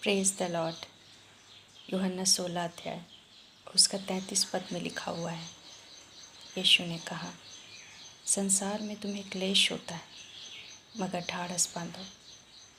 Praise the Lord. यूहन्ना 16 अध्याय उसका 33 पद में लिखा हुआ है। यीशु ने कहा, संसार में तुम्हें क्लेश होता है, मगर ढाढ़स बांधो,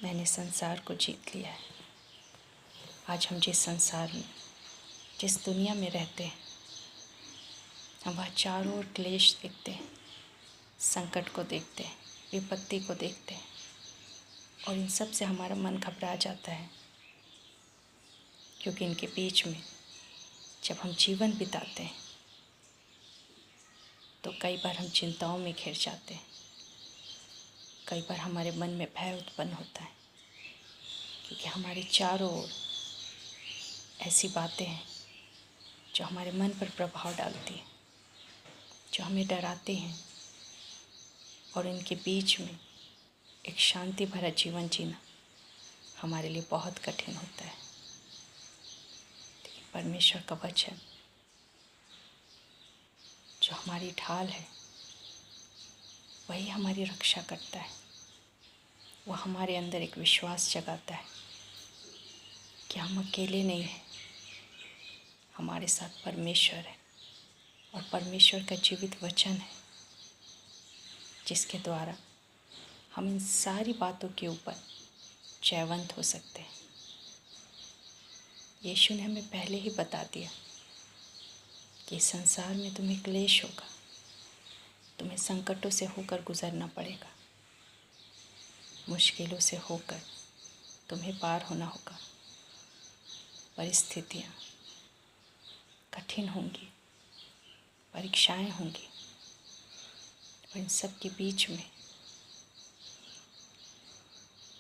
मैंने संसार को जीत लिया है। आज हम जिस संसार में, जिस दुनिया में रहते हैं, हम वह चारों ओर क्लेश देखते हैं, संकट को देखते हैं, विपत्ति को देखते हैं, और इन सब से हमारा मन घबरा जाता है, क्योंकि इनके बीच में जब हम जीवन बिताते हैं तो कई बार हम चिंताओं में घिर जाते हैं। कई बार हमारे मन में भय उत्पन्न होता है, क्योंकि हमारे चारों ओर ऐसी बातें हैं जो हमारे मन पर प्रभाव डालती हैं, जो हमें डराते हैं, और इनके बीच में एक शांति भरा जीवन जीना हमारे लिए बहुत कठिन होता है। लेकिन परमेश्वर का वचन जो हमारी ढाल है, वही हमारी रक्षा करता है। वह हमारे अंदर एक विश्वास जगाता है कि हम अकेले नहीं हैं, हमारे साथ परमेश्वर है, और परमेश्वर का जीवित वचन है, जिसके द्वारा हम इन सारी बातों के ऊपर जयवंत हो सकते हैं। यीशु ने हमें पहले ही बता दिया कि संसार में तुम्हें क्लेश होगा, तुम्हें संकटों से होकर गुजरना पड़ेगा, मुश्किलों से होकर तुम्हें पार होना होगा। परिस्थितियाँ कठिन होंगी, परीक्षाएं होंगी, और इन सब के बीच में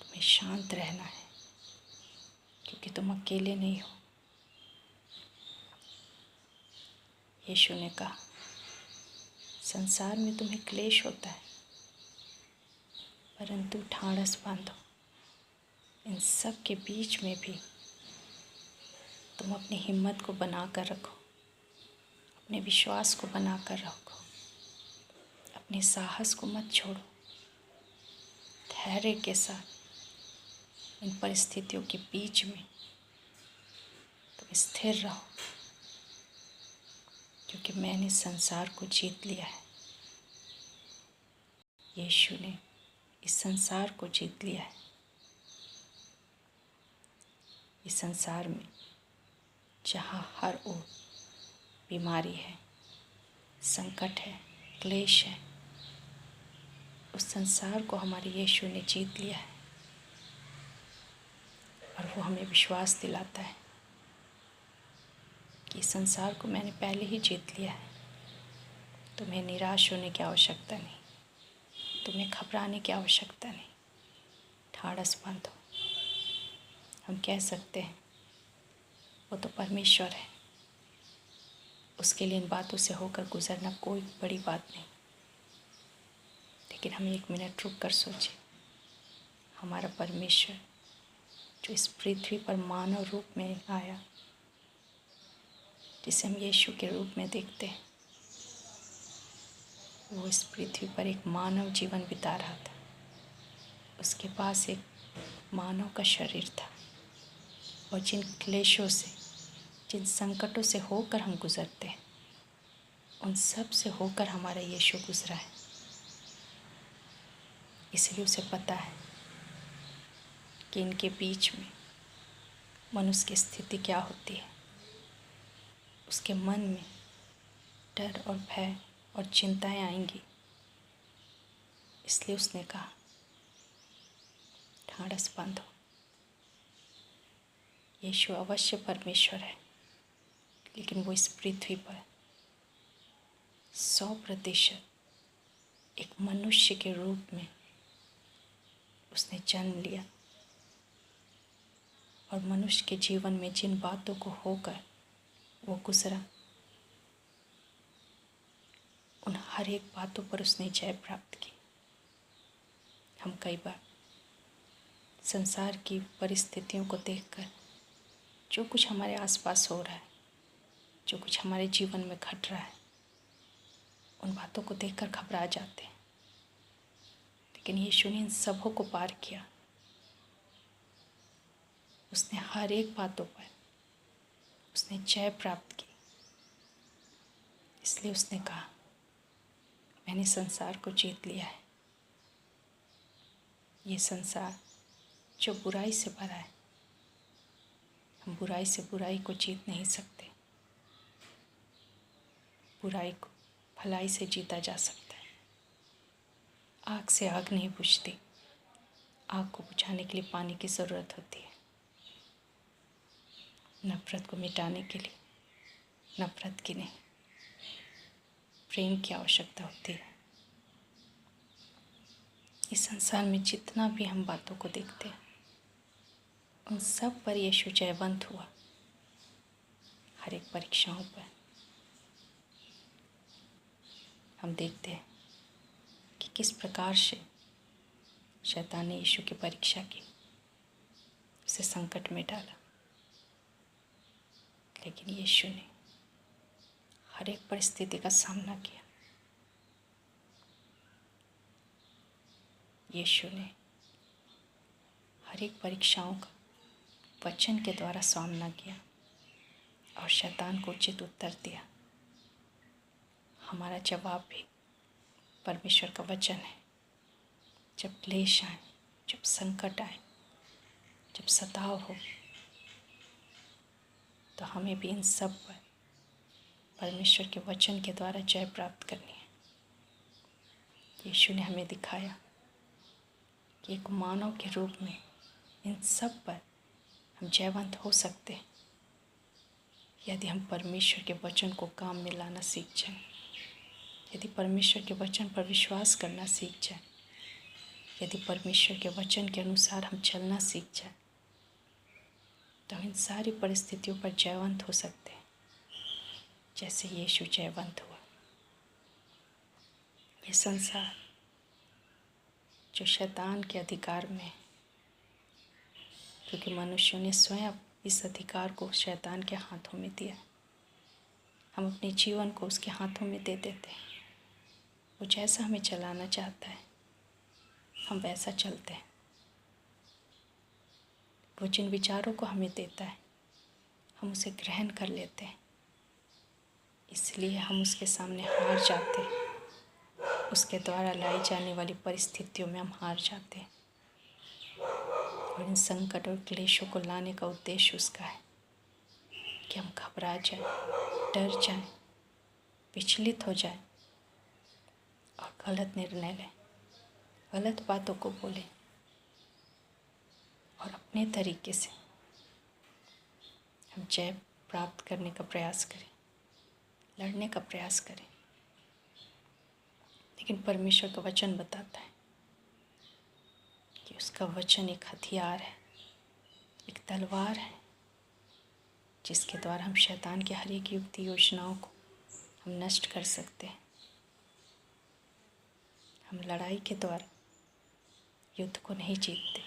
तुम्हें शांत रहना है, क्योंकि तुम अकेले नहीं हो। यीशु ने कहा, संसार में तुम्हें क्लेश होता है, परंतु ढाढ़स बांधो। इन सब के बीच में भी तुम अपनी हिम्मत को बना कर रखो, अपने विश्वास को बना कर रखो, अपने साहस को मत छोड़ो। धैर्य के साथ इन परिस्थितियों के बीच में तुम स्थिर रहो, क्योंकि मैंने संसार को जीत लिया है। यीशु ने इस संसार को जीत लिया है। इस संसार में जहाँ हर ओर बीमारी है, संकट है, क्लेश है, उस संसार को हमारे यीशु ने जीत लिया है, और वो हमें विश्वास दिलाता है कि इस संसार को मैंने पहले ही जीत लिया है। तुम्हें निराश होने की आवश्यकता नहीं, तुम्हें घबराने की आवश्यकता नहीं। ढाढ़स बांधो। हम कह सकते हैं वो तो परमेश्वर है, उसके लिए इन बातों से होकर गुजरना कोई बड़ी बात नहीं। लेकिन हम एक मिनट रुक कर सोचें, हमारा परमेश्वर जो इस पृथ्वी पर मानव रूप में आया, जिसे हम यीशु के रूप में देखते हैं, वो इस पृथ्वी पर एक मानव जीवन बिता रहा था। उसके पास एक मानव का शरीर था, और जिन क्लेशों से, जिन संकटों से होकर हम गुजरते हैं, उन सब से होकर हमारा यीशु गुजरा है। इसलिए उसे पता है कि इनके बीच में मनुष्य की स्थिति क्या होती है। उसके मन में डर और भय और चिंताएं आएंगी। इसलिए उसने कहा, ढाढ़स बांधो। यीशु अवश्य परमेश्वर है, लेकिन वो इस पृथ्वी पर 100% एक मनुष्य के रूप में उसने जन्म लिया, और मनुष्य के जीवन में जिन बातों को होकर वो गुजरा, उन हर एक बातों पर उसने जय प्राप्त की। हम कई बार संसार की परिस्थितियों को देखकर, जो कुछ हमारे आसपास हो रहा है, जो कुछ हमारे जीवन में घट रहा है, उन बातों को देखकर घबरा जाते हैं। लेकिन यीशु ने इन सबों को पार किया, उसने हर एक बातों पर उसने जय प्राप्त की। इसलिए उसने कहा, मैंने संसार को जीत लिया है। ये संसार जो बुराई से भरा है, हम बुराई से बुराई को जीत नहीं सकते। बुराई को भलाई से जीता जा सकता है। आग से आग नहीं बुझती, आग को बुझाने के लिए पानी की ज़रूरत होती है। नफ़रत को मिटाने के लिए नफ़रत की नहीं, प्रेम की आवश्यकता होती है। इस संसार में जितना भी हम बातों को देखते हैं, उन सब पर यीशु जयवंत हुआ। हर एक परीक्षाओं पर हम देखते हैं कि किस प्रकार से शैतान ने यीशु की परीक्षा की, उसे संकट में डाला। लेकिन यीशु ने हर एक परिस्थिति का सामना किया। यीशु ने हर एक परीक्षाओं का वचन के द्वारा सामना किया और शैतान को उचित उत्तर दिया। हमारा जवाब भी परमेश्वर का वचन है। जब क्लेश आए, जब संकट आए, जब सताव हो, तो हमें भी इन सब पर परमेश्वर के वचन के द्वारा जय प्राप्त करनी है। यीशु ने हमें दिखाया कि एक मानव के रूप में इन सब पर हम जयवंत हो सकते हैं, यदि हम परमेश्वर के वचन को काम में लाना सीख जाएं, यदि परमेश्वर के वचन पर विश्वास करना सीख जाएं, यदि परमेश्वर के वचन के अनुसार हम चलना सीख जाएं, तो हम इन सारी परिस्थितियों पर जयवंत हो सकते हैं, जैसे यीशु जयवंत हुआ। ये संसार जो शैतान के अधिकार में है, क्योंकि मनुष्यों ने स्वयं इस अधिकार को शैतान के हाथों में दिया। हम अपने जीवन को उसके हाथों में दे देते हैं। वो जैसा हमें चलाना चाहता है, हम वैसा चलते हैं। वो जिन विचारों को हमें देता है, हम उसे ग्रहण कर लेते हैं। इसलिए हम उसके सामने हार जाते हैं। उसके द्वारा लाई जाने वाली परिस्थितियों में हम हार जाते हैं। और इन संकट और क्लेशों को लाने का उद्देश्य उसका है कि हम घबरा जाएं, डर जाएं, विचलित हो जाएं और गलत निर्णय लें, गलत बातों को बोलें और अपने तरीके से हम जय प्राप्त करने का प्रयास करें, लड़ने का प्रयास करें। लेकिन परमेश्वर का वचन बताता है कि उसका वचन एक हथियार है, एक तलवार है, जिसके द्वारा हम शैतान की हर एक युक्ति योजनाओं को हम नष्ट कर सकते हैं। हम लड़ाई के द्वारा युद्ध को नहीं जीतते,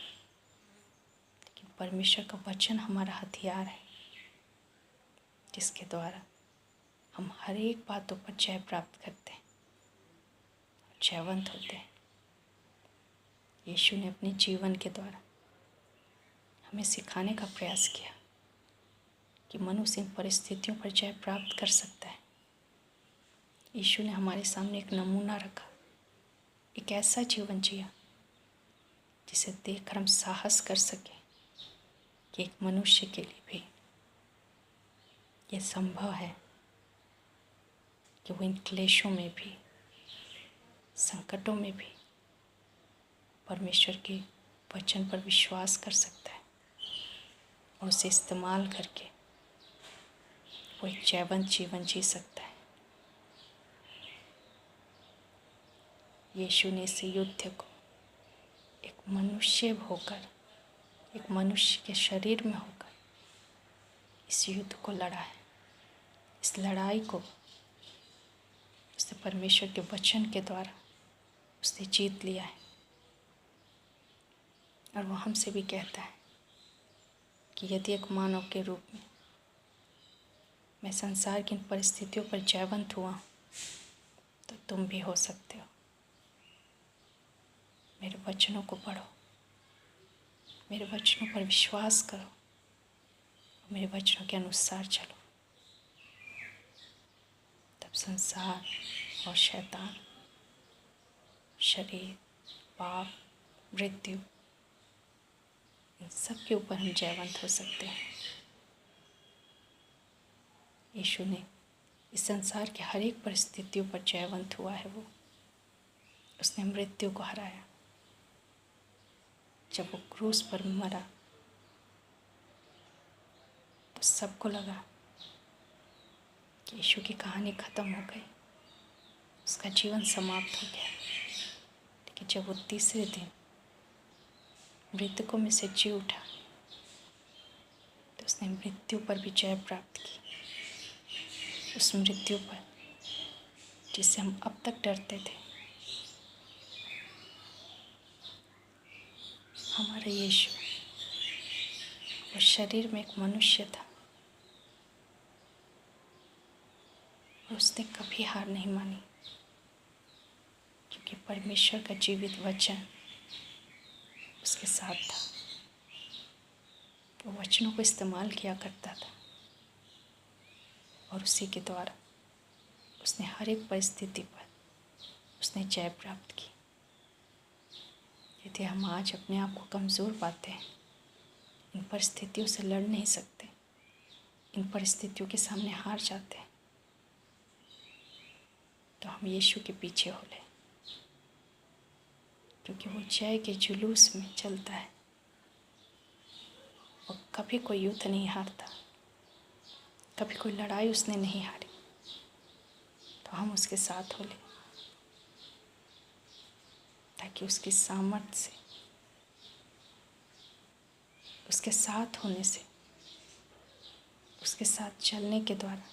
लेकिन परमेश्वर का वचन हमारा हथियार है, जिसके द्वारा हम हर एक बातों पर जय प्राप्त करते हैं, जयवंत होते हैं। यीशु ने अपने जीवन के द्वारा हमें सिखाने का प्रयास किया कि मनुष्य इन परिस्थितियों पर जय प्राप्त कर सकता है। यीशु ने हमारे सामने एक नमूना रखा, एक ऐसा जीवन जिया जिसे देखकर हम साहस कर सकें कि एक मनुष्य के लिए भी ये संभव है कि वो इन क्लेशों में भी, संकटों में भी परमेश्वर के वचन पर विश्वास कर सकता है और उसे इस्तेमाल करके वो एक जयवंत जीवन जी सकता है। यीशु ने इस युद्ध को एक मनुष्य होकर, एक मनुष्य के शरीर में होकर इस युद्ध को लड़ा है। इस लड़ाई को उसने परमेश्वर के वचन के द्वारा उसने जीत लिया है। और वो हमसे भी कहता है कि यदि एक मानव के रूप में मैं संसार की इन परिस्थितियों पर जयवंत हुआ, तो तुम भी हो सकते हो। मेरे वचनों को पढ़ो, मेरे वचनों पर विश्वास करो मेरे वचनों के अनुसार चलो, तब संसार और शैतान, शरीर, पाप, मृत्यु, इन सब के ऊपर हम जयवंत हो सकते हैं। यीशु ने इस संसार के हर एक परिस्थितियों पर जयवंत हुआ है। उसने मृत्यु को हराया। जब वो क्रूस पर मरा तो सबको लगा कि यीशु की कहानी ख़त्म हो गई, उसका जीवन समाप्त हो गया। लेकिन जब वो तीसरे दिन मृतकों में से जी उठा तो उसने मृत्यु पर भी जय प्राप्त की। उस मृत्यु पर जिससे हम अब तक डरते थे, हमारा यीशु वो शरीर में एक मनुष्य था और उसने कभी हार नहीं मानी, क्योंकि परमेश्वर का जीवित वचन उसके साथ था। वो वचनों को इस्तेमाल किया करता था और उसी के द्वारा उसने हर एक परिस्थिति पर उसने जय प्राप्त की। यदि हम आज अपने आप को कमज़ोर पाते हैं, इन परिस्थितियों से लड़ नहीं सकते, इन परिस्थितियों के सामने हार जाते हैं, तो हम यीशु के पीछे हो लें, क्योंकि वो जय के जुलूस में चलता है। वो कभी कोई युद्ध नहीं हारता, कभी कोई लड़ाई उसने नहीं हारी। तो हम उसके साथ हो लें, ताकि उसकी सामर्थ्य से, उसके साथ होने से, उसके साथ चलने के द्वारा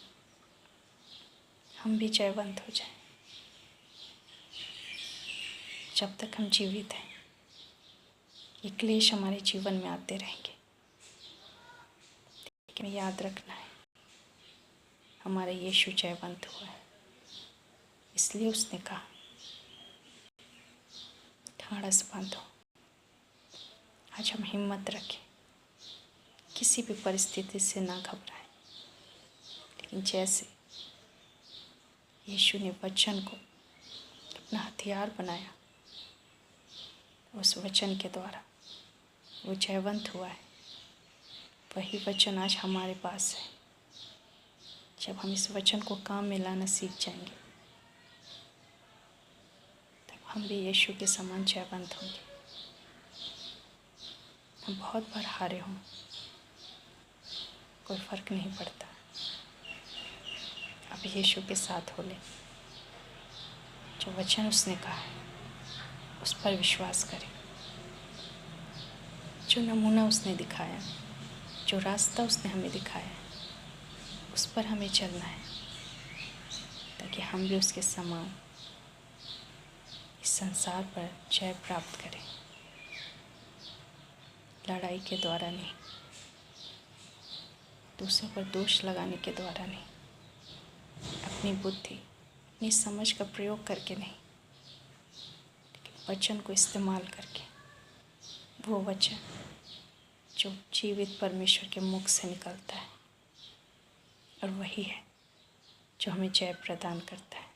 हम भी जयवंत हो जाएं। जब तक हम जीवित हैं, ये क्लेश हमारे जीवन में आते रहेंगे, लेकिन याद रखना है, हमारा यीशु जयवंत हुआ है। इसलिए उसने कहा, ढाढ़स बांधो। आज हम हिम्मत रखें, किसी भी परिस्थिति से ना घबराएं, लेकिन जैसे यीशु ने वचन को अपना हथियार बनाया, उस वचन के द्वारा वो जयवंत हुआ है। वही वचन आज हमारे पास है। जब हम इस वचन को काम में लाना सीख जाएंगे, तब हम भी यीशु के समान जयवंत होंगे। हम बहुत बार हारे हों, कोई फ़र्क नहीं पड़ता। अब यीशु के साथ हो ले। जो वचन उसने कहा है उस पर विश्वास करें। जो नमूना उसने दिखाया, जो रास्ता उसने हमें दिखाया, उस पर हमें चलना है, ताकि हम भी उसके समान इस संसार पर जय प्राप्त करें। लड़ाई के द्वारा नहीं, दूसरों पर दोष लगाने के द्वारा नहीं, अपनी बुद्धि, अपनी समझ का प्रयोग करके नहीं, लेकिन वचन को इस्तेमाल करके, वो वचन जो जीवित परमेश्वर के मुख से निकलता है, और वही है जो हमें जय प्रदान करता है।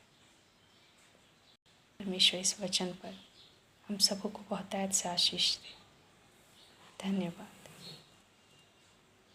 परमेश्वर इस वचन पर हम सबों को बहुतायत से आशीष दे। धन्यवाद।